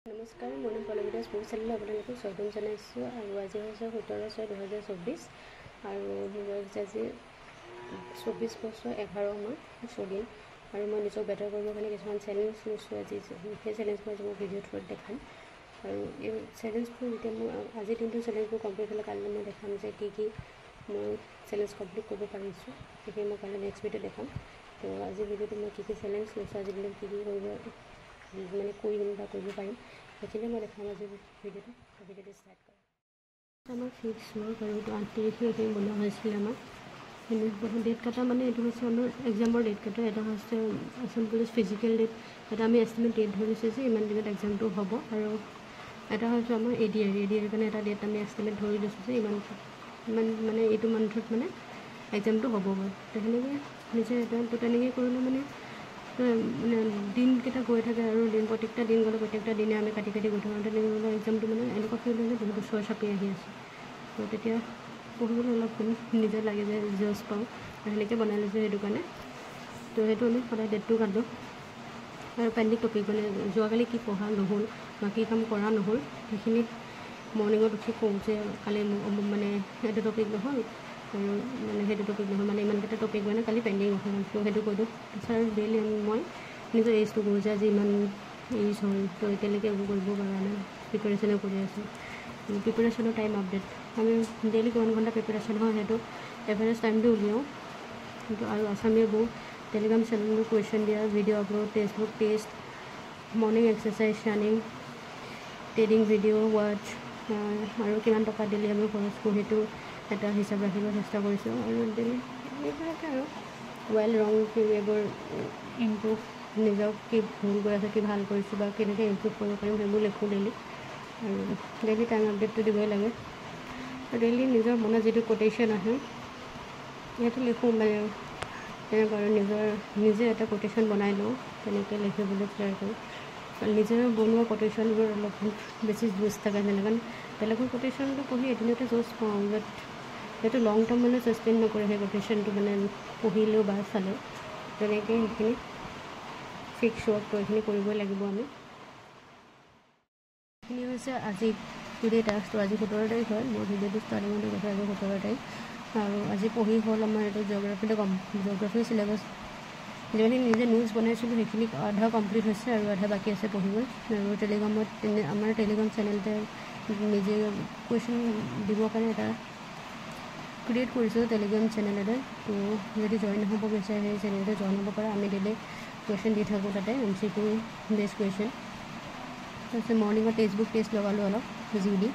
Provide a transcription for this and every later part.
নমস্কাৰ, মই পল্লৱী দাস। মোৰ চেনেললৈ আপোনালোকক স্বাগতম জনাইছোঁ। আৰু আজি হৈছে 17/6/2024 আৰু আজি 24 বছৰ 11 মাহ চলিল। আৰু মই নিজক বেটাৰ কৰিবৰ কাৰণে কিছুমান চেলেঞ্জ লৈছোঁ। আজি সেই চেলেঞ্জবোৰ আজি মই ভিডিঅ'ৰ থ্ৰুত দেখাম। আৰু এই চেলেঞ্জবোৰ যেতিয়া মই আজিৰ দিনটো চেলেঞ্জবোৰ কমপ্লিট হ'লে কাইলৈ মই দেখাম যে কি মই চেলেঞ্জ কমপ্লিট কৰিব পাৰিছোঁ। সেইখিনি মই কাইলৈ নেক্সট ভিডিঅ'ত দেখাম। তো আজিৰ ভিডিঅ'টো মই কি চেলেঞ্জ লৈছোঁ, আজিৰ দিনত কি কৰিব মানে কৰিম বা কৰিব পাৰিম, সেইখিনি মই দেখাম আজিৰ ভিডিঅ'টো ষ্টাৰ্ট কৰোঁ। আমাৰ ফিক্স ৱৰ্ক আৰু এইটো 8 তাৰিখে এইখিনি বনোৱা হৈছিলে। আমাৰ ডেট কাটা মানে এইটো হৈছে আমাৰ এক্সামৰ ডেট কাটা। এটা হৈছে আসাম পুলিচ ফিজিকেল ডেট, এটা আমি এষ্টিমেট ডেট ধৰিছোঁ যে ইমান দিনত এক্সামটো হ'ব। আৰু এটা হৈছে আমাৰ এডিআৰ কাৰণে এটা ডেট আমি এষ্টিমেট ধৰি লৈছোঁ যে ইমান মানে এইটো মান্থত মানে এক্সামটো হ'বগৈ। তো সেনেকৈ নিজে এটা তেনেকৈ কৰিলে মানে দিনকেইটা গৈ থাকে আৰু প্ৰত্যেকটা দিন গ'লে প্ৰত্যেকটা দিনে আমি কাটি গৈ থাকোঁ। তেনেকৈ গ'লে এক্সামটো মানে এনেকুৱা ফিল হয় যে বহুত ওচৰ চাপি আহি আছে। তো তেতিয়া পঢ়িবলৈ অলপ নিজে লাগে যে জজ পাওঁ, আৰু সেনেকৈ বনাই লৈছোঁ সেইটো কাৰণে। তো সেইটো আমি সদায় ডেটটো কাটোঁ। আৰু পেণ্ডিং টপিক মানে যোৱাকালি কি পঢ়া নহ'ল বা কি কাম কৰা নহ'ল সেইখিনি মৰ্ণিঙত উঠি কওঁ যে কালি মানে সেইটো টপিক নহ'ল আৰু মানে সেইটো টপিক নহ'ল মানে ইমানকেইটা টপিক মানে কালি পেণ্ডিং হ'ল। তো সেইটো কৈ দিওঁ। তাৰপিছত আৰু ডেইলি মই নিজৰ এইজটো কৰোঁ যে আজি ইমান এইজ হ'ল, তো এতিয়ালৈকে একো কৰিব পৰা নাই, প্ৰিপেৰেশ্যনে কৰি আছোঁ। প্ৰিপেৰেশ্যনৰ টাইম আপডেট আমি ডেইলি কিমান ঘণ্টা প্ৰিপেৰেশ্যন হয় সেইটো এভাৰেজ টাইমটো উলিয়াওঁ। কিন্তু আৰু আছামীয়ে বহু টেলিগ্ৰাম চেনেলবোৰ কুৱেশ্যন দিয়া, video' upload, textbook test, morning exercise, running, trading video' ৱাটচ আৰু কিমান টকা ডেইলি আমি খৰচ কৰোঁ সেইটো এটা হিচাপ ৰাখিব চেষ্টা কৰিছোঁ। আৰু ডেইলি এইবিলাকে আৰু ৱেল ৰং এইবোৰ ইম্প্ৰুভ, নিজক কি ভুল কৰি আছে, কি ভাল কৰিছোঁ বা কেনেকৈ ইম্প্ৰুভ কৰিব পাৰিম সেইবোৰ লিখোঁ ডেইলি। আৰু ডেইলি টাইম আপডেটটো দিবই লাগে। আৰু ডেইলি নিজৰ মনত যিটো কোটেশ্যন আহে সেইটো লিখোঁ মানে তেনেকুৱা। আৰু নিজে এটা কোটেশ্যন বনাই লওঁ, তেনেকৈ লিখিবলৈ ট্ৰাই কৰোঁ। নিজে বনোৱা কোটেশ্যনবোৰ অলপ বেছি জোচ থাকে যেনে, কাৰণ বেলেগৰ কোটেশ্যনটো পঢ়ি এদিনতে জোচ পাওঁ, বাট সেইটো লং টাৰ্ম মানে ছাষ্টেইন নকৰে সেই কোটেশ্যনটো মানে পঢ়িলেও বা চালেও। তেনেকৈ সেইখিনি ফিক্স ৱৰ্কটো এইখিনি কৰিবই লাগিব আমি। এইখিনি হৈছে আজি টুডে টাস্কটো। আজি 17 তাৰিখ হয়, মোৰ ভিডিঅ'টো ষ্টাৰ্টিঙতে কৈছে আজি 17 তাৰিখ। আৰু আজি পঢ়ি হ'ল আমাৰ এইটো জিঅ'গ্ৰাফীৰ চিলেবাছ যিমানখিনি নিজে নোটছ বনাইছিলোঁ সেইখিনি আধা কমপ্লিট হৈছে আৰু আধা বাকী আছে পঢ়িবলৈ। আৰু টেলিগ্ৰামত আমাৰ টেলিগ্ৰাম চেনেলতে নিজে কুৱেশ্যন দিবৰ কাৰণে এটা ক্ৰিয়েট কৰিছোঁ টেলিগ্ৰাম চেনেল এটা। তো যদি জইন হ'ব বিচাৰে সেই চেনেলতে জইন হ'ব পাৰে। আমি ডেইলি কুৱেশ্যন দি থাকোঁ তাতে, MCQ বেষ্ট কুৱেশ্যন। তাৰপিছত মৰ্ণিঙত টেক্সটবুক টেষ্ট লগালোঁ অলপ জিডি,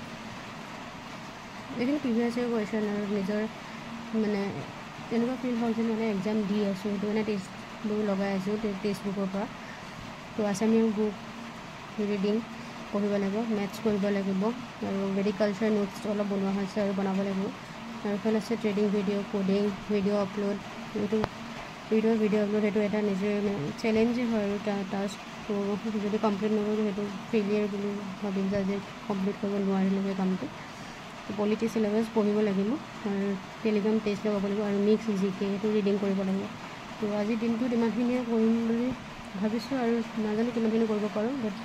এইখিনি প্ৰিভিয়াছ ইয়েৰ কুৱেশ্যন। আৰু নিজৰ মানে এনেকুৱা ফিল হ'ল যে মানে এক্সাম দি আছোঁ, সেইটো মানে টেষ্টবোৰ লগাই আছোঁ টেক্সটবুকৰ পৰা। তো আছামীজ বুক ৰিডিং পঢ়িব লাগিব, মেথছ কৰিব লাগিব, আৰু এগ্ৰিকালচাৰ নোটছ অলপ বনোৱা হৈছে আৰু বনাব লাগিব। আৰু এইফালে আছে trading video', coding, video' upload. এইটো ভিডিঅ' আপলোড সেইটো এটা নিজে চেলেঞ্জেই হয় আৰু টাস্ক। তো যদি কমপ্লিট নকৰোঁ সেইটো ফেইলিয়াৰ বুলি ভাবিম যে আজি কমপ্লিট কৰিব নোৱাৰিলোঁ সেই কামটো। তো পলিটি চিলেবাছ পঢ়িব লাগিব, আৰু টেলিগ্ৰাম টেষ্ট লগাব লাগিব, আৰু মিক্স জিকে সেইটো ৰিডিং কৰিব লাগিব। তো আজিৰ দিনটোত ইমানখিনিয়ে কৰিম বুলি ভাবিছোঁ, আৰু নাজানো কিমানখিনি কৰিব পাৰোঁ, বাট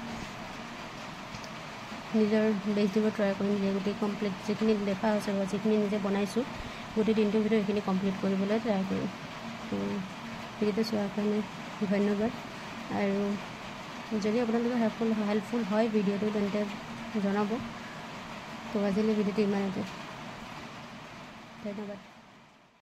নিজৰ বেষ্ট দিব ট্ৰাই কৰিম যে গোটেই কমপ্লিট যিখিনি দেখা হৈছে বা যিখিনি নিজে বনাইছোঁ গোটেই দিনটোৰ ভিতৰত সেইখিনি কমপ্লিট কৰিবলৈ ট্ৰাই কৰিম। তো ভিডিঅ'টো চোৱাৰ কাৰণে ধন্যবাদ। আৰু যদি আপোনালোকে হেল্পফুল হয় ভিডিঅ'টো তেন্তে জনাব। তো আজিলৈ ভিডিঅ'টো ইমানতে, ধন্যবাদ।